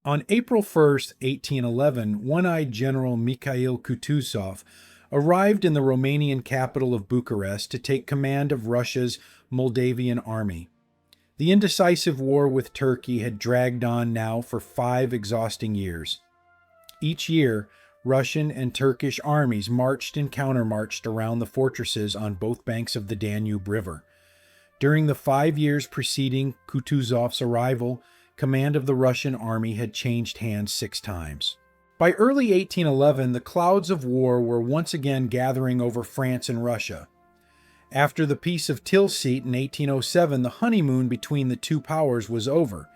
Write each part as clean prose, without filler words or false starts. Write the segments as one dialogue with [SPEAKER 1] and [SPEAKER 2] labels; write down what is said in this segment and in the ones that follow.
[SPEAKER 1] On April 1st, 1811, one-eyed General Mikhail Kutuzov arrived in the Romanian capital of Bucharest to take command of Russia's Moldavian army. The indecisive war with Turkey had dragged on now for 5 exhausting years. Each year, Russian and Turkish armies marched and countermarched around the fortresses on both banks of the Danube River. During the 5 years preceding Kutuzov's arrival, command of the Russian army had changed hands 6 times. By early 1811, the clouds of war were once again gathering over France and Russia. After the Peace of Tilsit in 1807, the honeymoon between the two powers was over,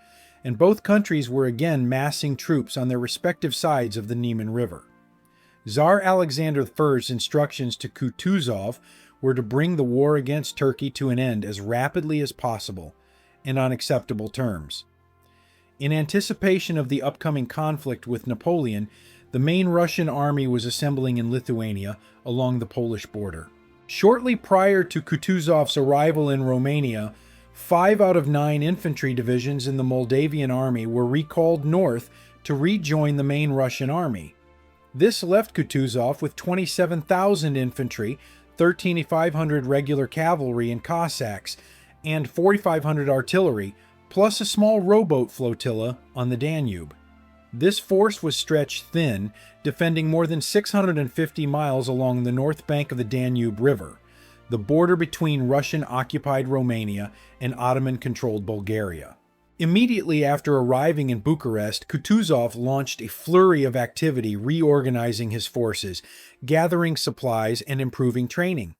[SPEAKER 1] and both countries were again massing troops on their respective sides of the Niemen River. Tsar Alexander I's instructions to Kutuzov were to bring the war against Turkey to an end as rapidly as possible and on acceptable terms. In anticipation of the upcoming conflict with Napoleon, the main Russian army was assembling in Lithuania along the Polish border. Shortly prior to Kutuzov's arrival in Romania, 5 out of 9 infantry divisions in the Moldavian army were recalled north to rejoin the main Russian army. This left Kutuzov with 27,000 infantry, 13,500 regular cavalry and Cossacks, and 4,500 artillery, plus a small rowboat flotilla on the Danube. This force was stretched thin, defending more than 650 miles along the north bank of the Danube River, the border between Russian-occupied Romania and Ottoman-controlled Bulgaria. Immediately after arriving in Bucharest, Kutuzov launched a flurry of activity reorganizing his forces, gathering supplies, and improving training.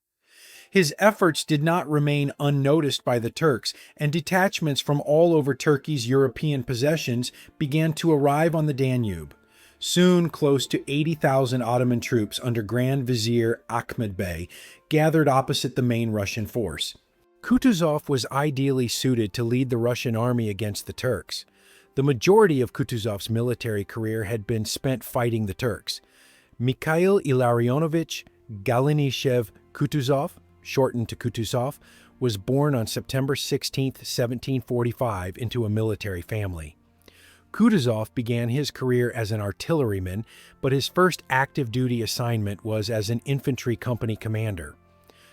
[SPEAKER 1] His efforts did not remain unnoticed by the Turks, and detachments from all over Turkey's European possessions began to arrive on the Danube. Soon, close to 80,000 Ottoman troops under Grand Vizier Ahmed Bey gathered opposite the main Russian force. Kutuzov was ideally suited to lead the Russian army against the Turks. The majority of Kutuzov's military career had been spent fighting the Turks. Mikhail Ilarionovich Galinishev Kutuzov, shortened to Kutuzov, was born on September 16, 1745, into a military family. Kutuzov began his career as an artilleryman, but his first active duty assignment was as an infantry company commander.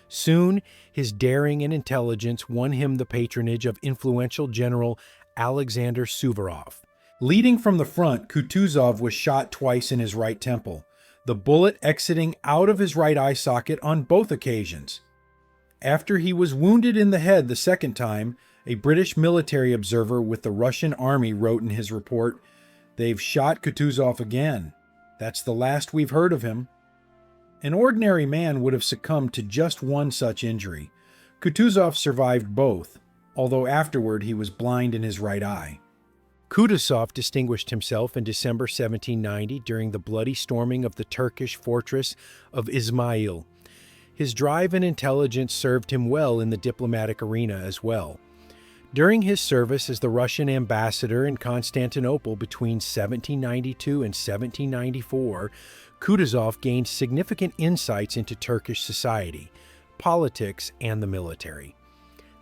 [SPEAKER 1] Soon, his daring and intelligence won him the patronage of influential General Alexander Suvorov. Leading from the front, Kutuzov was shot twice in his right temple, the bullet exiting out of his right eye socket on both occasions. After he was wounded in the head the second time, a British military observer with the Russian army wrote in his report, "They've shot Kutuzov again. That's the last we've heard of him." An ordinary man would have succumbed to just one such injury. Kutuzov survived both, although afterward he was blind in his right eye. Kutuzov distinguished himself in December 1790 during the bloody storming of the Turkish fortress of Izmail. His drive and intelligence served him well in the diplomatic arena as well. During his service as the Russian ambassador in Constantinople between 1792 and 1794, Kutuzov gained significant insights into Turkish society, politics, and the military.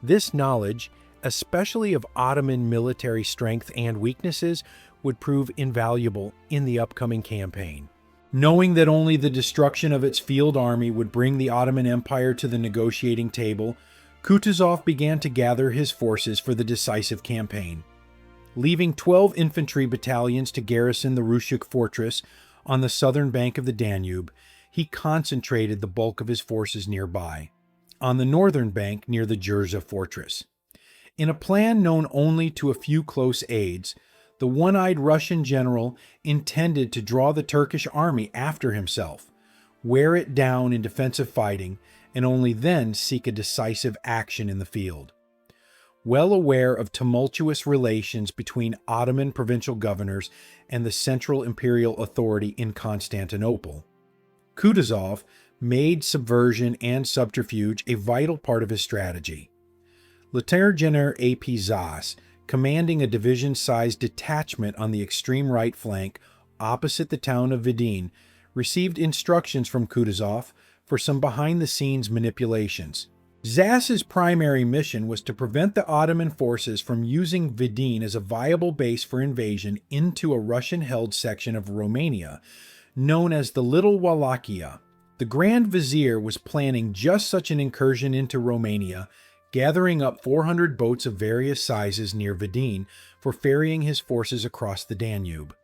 [SPEAKER 1] This knowledge, especially of Ottoman military strength and weaknesses, would prove invaluable in the upcoming campaign. Knowing that only the destruction of its field army would bring the Ottoman Empire to the negotiating table, Kutuzov began to gather his forces for the decisive campaign. Leaving 12 infantry battalions to garrison the Ruschuk fortress on the southern bank of the Danube, he concentrated the bulk of his forces nearby, on the northern bank near the Jurza fortress. In a plan known only to a few close aides, the one-eyed Russian general intended to draw the Turkish army after himself, wear it down in defensive fighting, and only then seek a decisive action in the field. Well aware of tumultuous relations between Ottoman provincial governors and the central imperial authority in Constantinople, Kutuzov made subversion and subterfuge a vital part of his strategy. Lieutenant-General A.P. Zas, commanding a division-sized detachment on the extreme right flank opposite the town of Vidin, received instructions from Kutuzov for some behind-the-scenes manipulations. Zas's primary mission was to prevent the Ottoman forces from using Vidin as a viable base for invasion into a Russian-held section of Romania, known as the Little Wallachia. The Grand Vizier was planning just such an incursion into Romania, gathering up 400 boats of various sizes near Vidin for ferrying his forces across the Danube.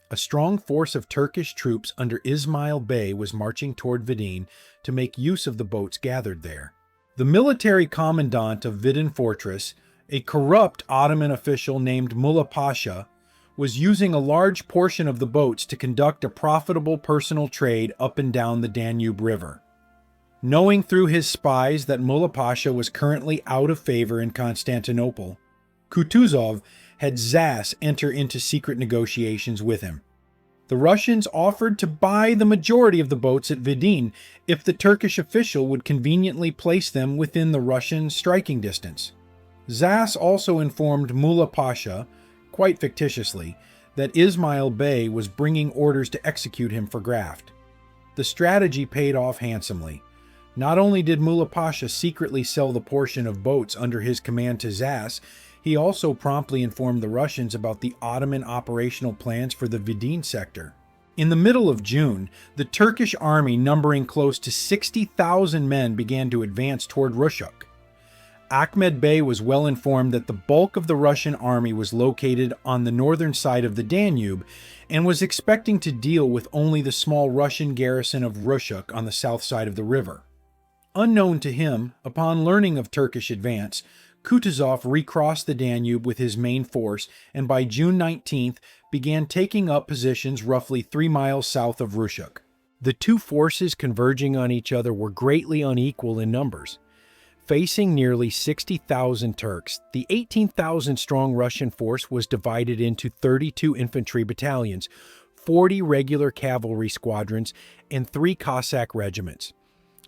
[SPEAKER 1] A strong force of Turkish troops under Ismail Bey was marching toward Vidin to make use of the boats gathered there. The military commandant of Vidin Fortress, a corrupt Ottoman official named Mullah Pasha, was using a large portion of the boats to conduct a profitable personal trade up and down the Danube River. Knowing through his spies that Mullah Pasha was currently out of favor in Constantinople, Kutuzov had Zas enter into secret negotiations with him. The Russians offered to buy the majority of the boats at Vidin if the Turkish official would conveniently place them within the Russian striking distance. Zas also informed Mullah Pasha, quite fictitiously, that Ismail Bey was bringing orders to execute him for graft. The strategy paid off handsomely. Not only did Mullah Pasha secretly sell the portion of boats under his command to Zas, he also promptly informed the Russians about the Ottoman operational plans for the Vidin sector. In the middle of June, the Turkish army numbering close to 60,000 men began to advance toward Ruschuk. Ahmed Bey was well informed that the bulk of the Russian army was located on the northern side of the Danube and was expecting to deal with only the small Russian garrison of Ruschuk on the south side of the river. Unknown to him, upon learning of Turkish advance, Kutuzov recrossed the Danube with his main force and by June 19th began taking up positions roughly 3 miles south of Ruschuk. The two forces converging on each other were greatly unequal in numbers. Facing nearly 60,000 Turks, the 18,000-strong Russian force was divided into 32 infantry battalions, 40 regular cavalry squadrons, and 3 Cossack regiments.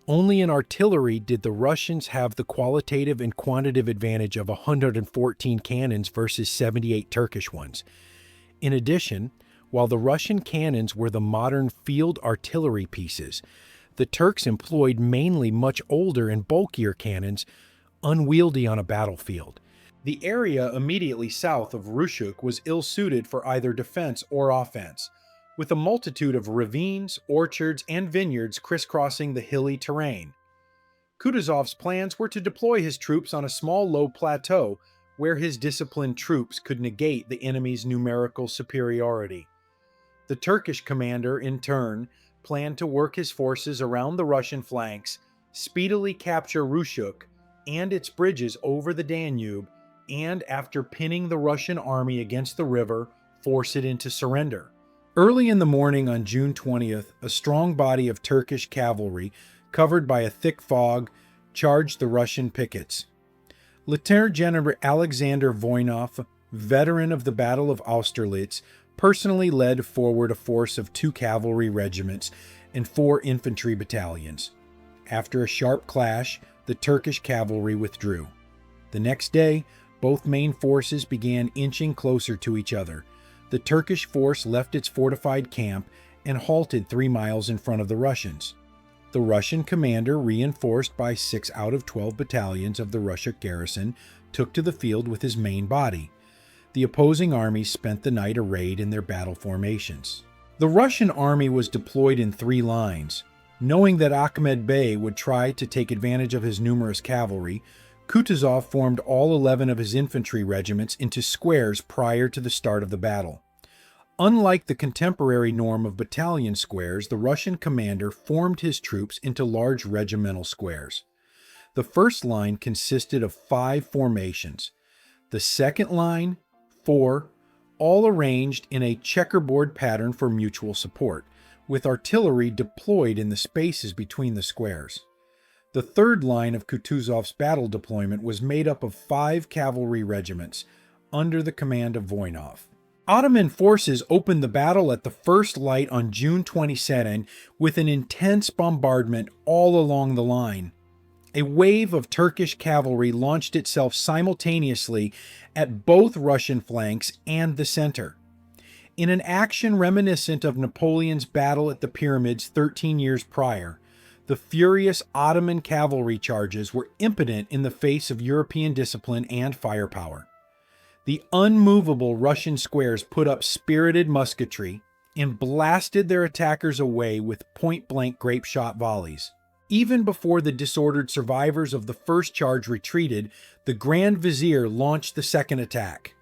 [SPEAKER 1] Only in artillery did the Russians have the qualitative and quantitative advantage of 114 cannons versus 78 Turkish ones. In addition, while the Russian cannons were the modern field artillery pieces, the Turks employed mainly much older and bulkier cannons, unwieldy on a battlefield. The area immediately south of Ruschuk was ill-suited for either defense or offense, with a multitude of ravines, orchards, and vineyards crisscrossing the hilly terrain. Kutuzov's plans were to deploy his troops on a small low plateau where his disciplined troops could negate the enemy's numerical superiority. The Turkish commander, in turn, planned to work his forces around the Russian flanks, speedily capture Ruschuk and its bridges over the Danube, and after pinning the Russian army against the river, force it into surrender. Early in the morning on June 20th, a strong body of Turkish cavalry, covered by a thick fog, charged the Russian pickets. Lieutenant General Alexander Voynov, veteran of the Battle of Austerlitz, personally led forward a force of 2 cavalry regiments and 4 infantry battalions. After a sharp clash, the Turkish cavalry withdrew. The next day, both main forces began inching closer to each other. The Turkish force left its fortified camp and halted 3 miles in front of the Russians. The Russian commander, reinforced by 6 out of 12 battalions of the Russian garrison, took to the field with his main body. The opposing armies spent the night arrayed in their battle formations. The Russian army was deployed in 3 lines. Knowing that Ahmed Bey would try to take advantage of his numerous cavalry, Kutuzov formed all 11 of his infantry regiments into squares prior to the start of the battle. Unlike the contemporary norm of battalion squares, the Russian commander formed his troops into large regimental squares. The first line consisted of 5 formations. The second line, 4, all arranged in a checkerboard pattern for mutual support, with artillery deployed in the spaces between the squares. The third line of Kutuzov's battle deployment was made up of 5 cavalry regiments, under the command of Voynov. Ottoman forces opened the battle at the first light on June 27 with an intense bombardment all along the line. A wave of Turkish cavalry launched itself simultaneously at both Russian flanks and the center. In an action reminiscent of Napoleon's battle at the Pyramids 13 years prior, The furious Ottoman cavalry charges were impotent in the face of European discipline and firepower. The unmovable Russian squares put up spirited musketry and blasted their attackers away with point-blank grape-shot volleys. Even before the disordered survivors of the first charge retreated, the Grand Vizier launched the second attack.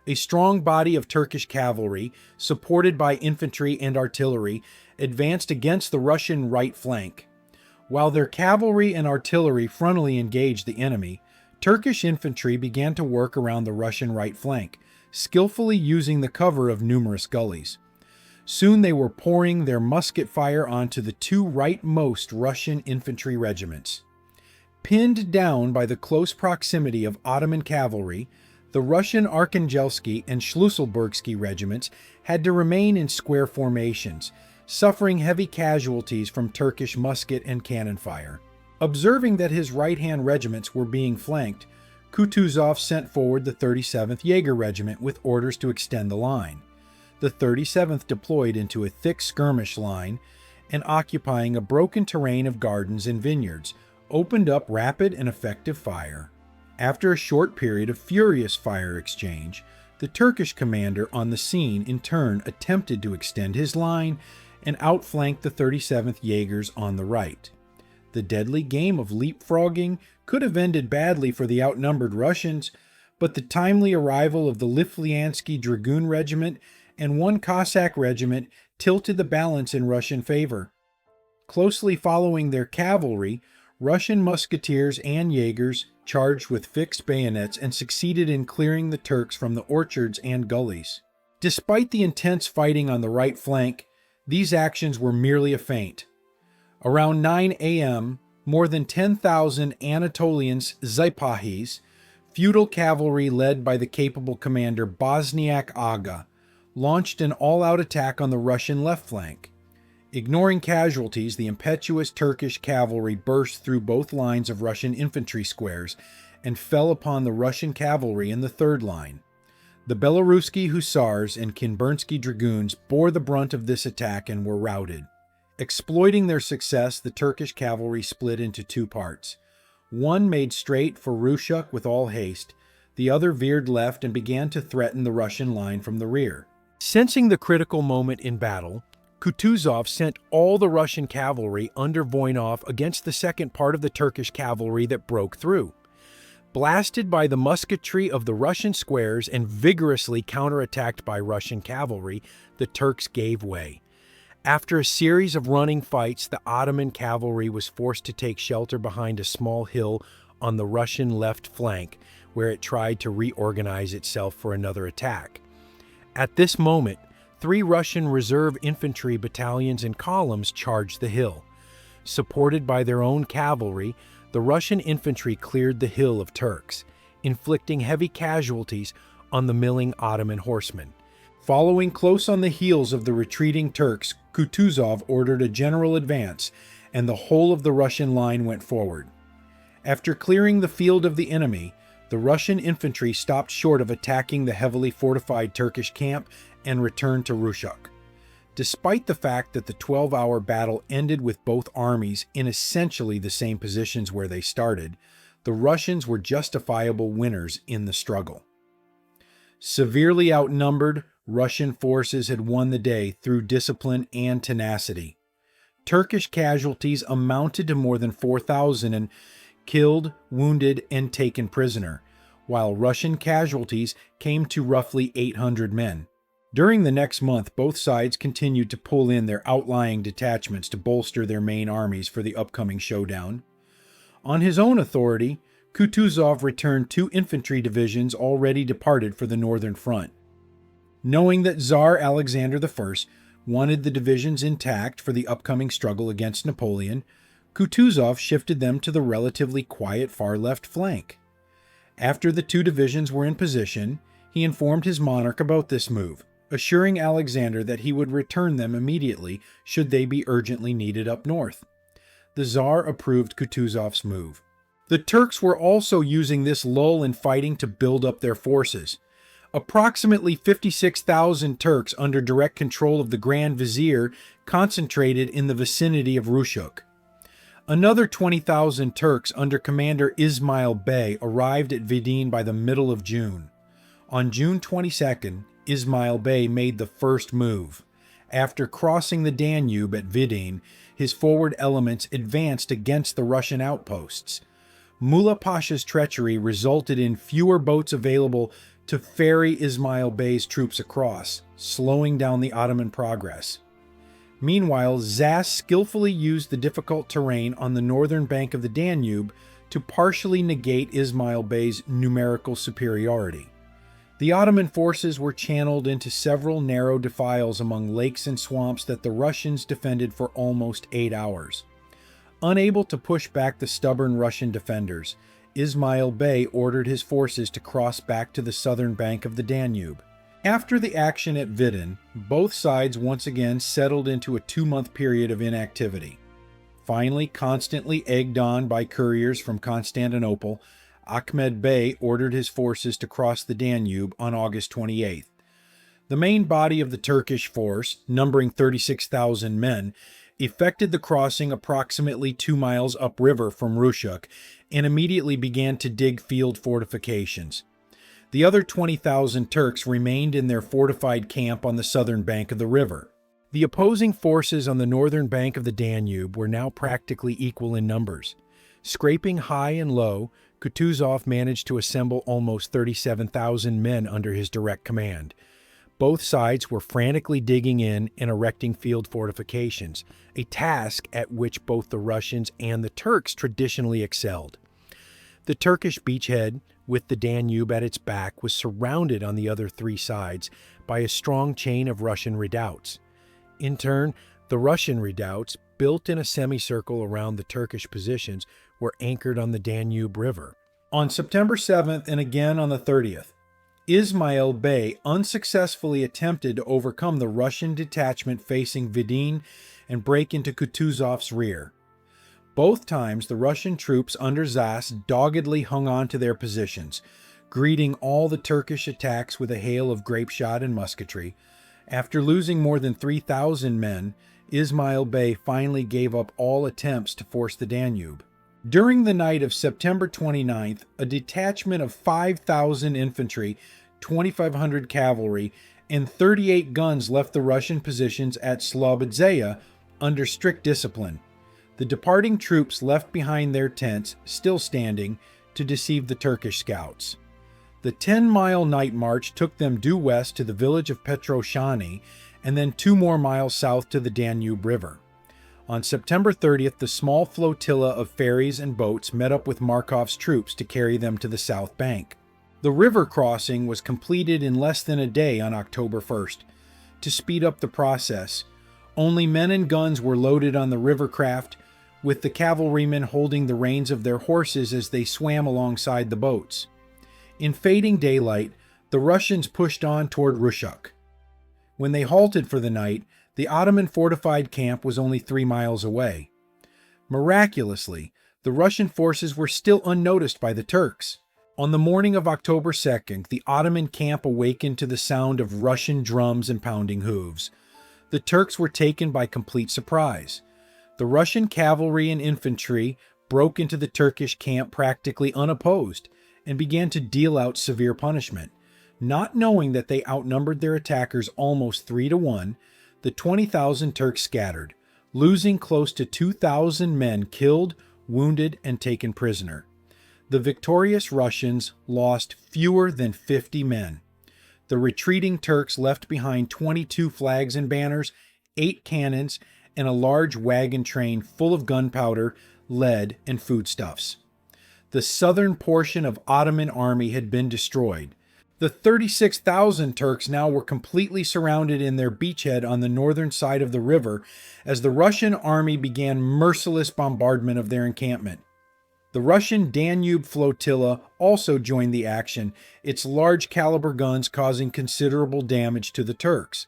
[SPEAKER 1] A strong body of Turkish cavalry, supported by infantry and artillery, advanced against the Russian right flank. While their cavalry and artillery frontally engaged the enemy, Turkish infantry began to work around the Russian right flank, skillfully using the cover of numerous gullies. Soon they were pouring their musket fire onto the two rightmost Russian infantry regiments. Pinned down by the close proximity of Ottoman cavalry, the Russian Arkhangelski and Schlüsselburgsky regiments had to remain in square formations, suffering heavy casualties from Turkish musket and cannon fire. Observing that his right-hand regiments were being flanked, Kutuzov sent forward the 37th Jaeger Regiment with orders to extend the line. The 37th deployed into a thick skirmish line and, occupying a broken terrain of gardens and vineyards, opened up rapid and effective fire. After a short period of furious fire exchange, the Turkish commander on the scene in turn attempted to extend his line and outflank the 37th Jaegers on the right. The deadly game of leapfrogging could have ended badly for the outnumbered Russians, but the timely arrival of the Lifliansky Dragoon Regiment and one Cossack regiment tilted the balance in Russian favor. Closely following their cavalry, Russian musketeers and Jaegers charged with fixed bayonets and succeeded in clearing the Turks from the orchards and gullies. Despite the intense fighting on the right flank, these actions were merely a feint. Around 9 a.m., more than 10,000 Anatolian Sipahis, feudal cavalry led by the capable commander Bosniak Aga, launched an all-out attack on the Russian left flank. Ignoring casualties, the impetuous Turkish cavalry burst through both lines of Russian infantry squares and fell upon the Russian cavalry in the third line. The Belaruski Hussars and Kinburnsky Dragoons bore the brunt of this attack and were routed. Exploiting their success, the Turkish cavalry split into two parts. One made straight for Ruschuk with all haste, the other veered left and began to threaten the Russian line from the rear. Sensing the critical moment in battle, Kutuzov sent all the Russian cavalry under Voinov against the second part of the Turkish cavalry that broke through. Blasted by the musketry of the Russian squares and vigorously counterattacked by Russian cavalry, the Turks gave way. After a series of running fights, the Ottoman cavalry was forced to take shelter behind a small hill on the Russian left flank, where it tried to reorganize itself for another attack. At this moment, 3 Russian reserve infantry battalions and columns charged the hill. Supported by their own cavalry, the Russian infantry cleared the hill of Turks, inflicting heavy casualties on the milling Ottoman horsemen. Following close on the heels of the retreating Turks, Kutuzov ordered a general advance, and the whole of the Russian line went forward. After clearing the field of the enemy, the Russian infantry stopped short of attacking the heavily fortified Turkish camp and returned to Ruschuk. Despite the fact that the 12-hour battle ended with both armies in essentially the same positions where they started, the Russians were justifiable winners in the struggle. Severely outnumbered, Russian forces had won the day through discipline and tenacity. Turkish casualties amounted to more than 4,000 and killed, wounded, and taken prisoner, while Russian casualties came to roughly 800 men. During the next month, both sides continued to pull in their outlying detachments to bolster their main armies for the upcoming showdown. On his own authority, Kutuzov returned 2 infantry divisions already departed for the northern front. Knowing that Tsar Alexander I wanted the divisions intact for the upcoming struggle against Napoleon, Kutuzov shifted them to the relatively quiet far left flank. After the 2 divisions were in position, he informed his monarch about this move, assuring Alexander that he would return them immediately should they be urgently needed up north. The Tsar approved Kutuzov's move. The Turks were also using this lull in fighting to build up their forces. Approximately 56,000 Turks under direct control of the Grand Vizier concentrated in the vicinity of Ruschuk. Another 20,000 Turks under Commander Ismail Bey arrived at Vidin by the middle of June. On June 22nd, Ismail Bey made the first move. After crossing the Danube at Vidin, his forward elements advanced against the Russian outposts. Mullah Pasha's treachery resulted in fewer boats available to ferry Ismail Bey's troops across, slowing down the Ottoman progress. Meanwhile, Zas skillfully used the difficult terrain on the northern bank of the Danube to partially negate Ismail Bey's numerical superiority. The Ottoman forces were channeled into several narrow defiles among lakes and swamps that the Russians defended for almost 8 hours. Unable to push back the stubborn Russian defenders, Ismail Bey ordered his forces to cross back to the southern bank of the Danube. After the action at Vidin, both sides once again settled into a 2-month period of inactivity. Finally, constantly egged on by couriers from Constantinople, Ahmed Bey ordered his forces to cross the Danube on August 28th. The main body of the Turkish force, numbering 36,000 men, effected the crossing approximately 2 miles upriver from Ruschuk and immediately began to dig field fortifications. The other 20,000 Turks remained in their fortified camp on the southern bank of the river. The opposing forces on the northern bank of the Danube were now practically equal in numbers. Scraping high and low, Kutuzov managed to assemble almost 37,000 men under his direct command. Both sides were frantically digging in and erecting field fortifications, a task at which both the Russians and the Turks traditionally excelled. The Turkish beachhead, with the Danube at its back, was surrounded on the other 3 sides by a strong chain of Russian redoubts. In turn, the Russian redoubts, built in a semicircle around the Turkish positions, were anchored on the Danube River. On September 7th and again on the 30th, Ismail Bey unsuccessfully attempted to overcome the Russian detachment facing Vidin and break into Kutuzov's rear. Both times, the Russian troops under Zas doggedly hung on to their positions, greeting all the Turkish attacks with a hail of grape shot and musketry. After losing more than 3,000 men, Ismail Bey finally gave up all attempts to force the Danube. During the night of September 29th, a detachment of 5,000 infantry, 2,500 cavalry, and 38 guns left the Russian positions at Slobodzeya under strict discipline. The departing troops left behind their tents, still standing, to deceive the Turkish scouts. The 10-mile night march took them due west to the village of Petroshani and then 2 more miles south to the Danube River. On September 30th, the small flotilla of ferries and boats met up with Markov's troops to carry them to the south bank. The river crossing was completed in less than a day on October 1st. To speed up the process, only men and guns were loaded on the river craft, with the cavalrymen holding the reins of their horses as they swam alongside the boats. In fading daylight, the Russians pushed on toward Ruschuk. When they halted for the night, the Ottoman fortified camp was only 3 miles away. Miraculously, the Russian forces were still unnoticed by the Turks. On the morning of October 2nd, the Ottoman camp awakened to the sound of Russian drums and pounding hooves. The Turks were taken by complete surprise. The Russian cavalry and infantry broke into the Turkish camp practically unopposed and began to deal out severe punishment. Not knowing that they outnumbered their attackers almost 3-1, the 20,000 Turks scattered, losing close to 2,000 men killed, wounded, and taken prisoner. The victorious Russians lost fewer than 50 men. The retreating Turks left behind 22 flags and banners, 8 cannons, and a large wagon train full of gunpowder, lead, and foodstuffs. The southern portion of Ottoman army had been destroyed. The 36,000 Turks now were completely surrounded in their beachhead on the northern side of the river as the Russian army began merciless bombardment of their encampment. The Russian Danube flotilla also joined the action, its large caliber guns causing considerable damage to the Turks.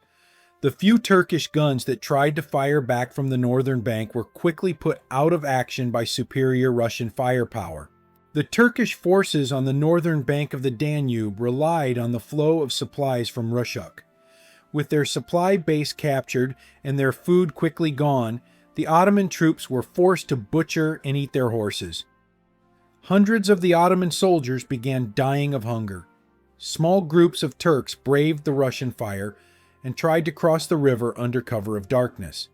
[SPEAKER 1] The few Turkish guns that tried to fire back from the northern bank were quickly put out of action by superior Russian firepower. The Turkish forces on the northern bank of the Danube relied on the flow of supplies from Ruschuk. With their supply base captured and their food quickly gone, the Ottoman troops were forced to butcher and eat their horses. Hundreds of the Ottoman soldiers began dying of hunger. Small groups of Turks braved the Russian fire and tried to cross the river under cover of darkness.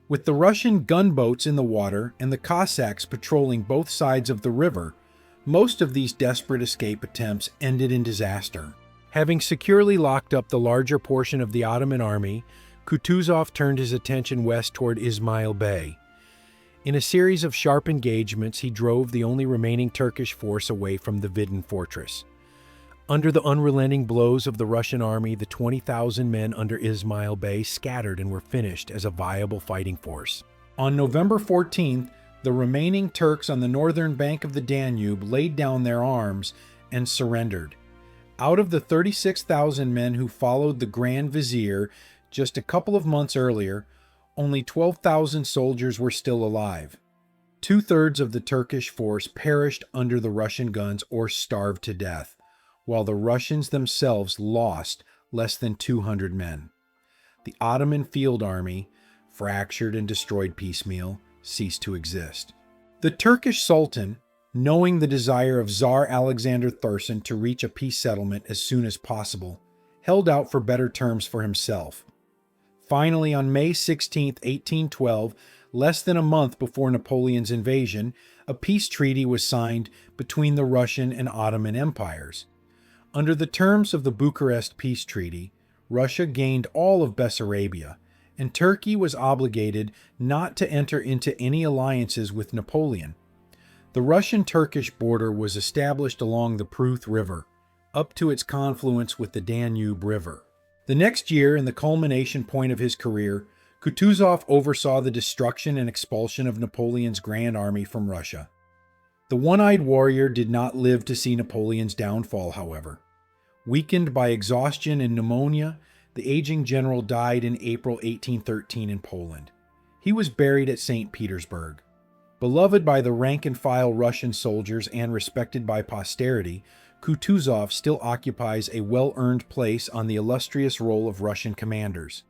[SPEAKER 1] With the Russian gunboats in the water and the Cossacks patrolling both sides of the river, most of these desperate escape attempts ended in disaster. Having securely locked up the larger portion of the Ottoman army, Kutuzov turned his attention west toward Ismail Bey. In a series of sharp engagements, he drove the only remaining Turkish force away from the Vidin fortress. Under the unrelenting blows of the Russian army, the 20,000 men under Ismail Bey scattered and were finished as a viable fighting force. On November 14th, the remaining Turks on the northern bank of the Danube laid down their arms and surrendered. Out of the 36,000 men who followed the Grand Vizier just a couple of months earlier, only 12,000 soldiers were still alive. Two-thirds of the Turkish force perished under the Russian guns or starved to death, while the Russians themselves lost less than 200 men. The Ottoman field army, fractured and destroyed piecemeal, ceased to exist. The Turkish Sultan, knowing the desire of Tsar Alexander Thurson to reach a peace settlement as soon as possible, held out for better terms for himself. Finally, on May 16, 1812, less than a month before Napoleon's invasion, a peace treaty was signed between the Russian and Ottoman empires. Under the terms of the Bucharest Peace Treaty, Russia gained all of Bessarabia, and Turkey was obligated not to enter into any alliances with Napoleon. The Russian-Turkish border was established along the Pruth River, up to its confluence with the Danube River. The next year, in the culmination point of his career, Kutuzov oversaw the destruction and expulsion of Napoleon's Grand Army from Russia. The one-eyed warrior did not live to see Napoleon's downfall, however. Weakened by exhaustion and pneumonia, the aging general died in April 1813 in Poland. He was buried at St. Petersburg. Beloved by the rank-and-file Russian soldiers and respected by posterity, Kutuzov still occupies a well-earned place on the illustrious roll of Russian commanders.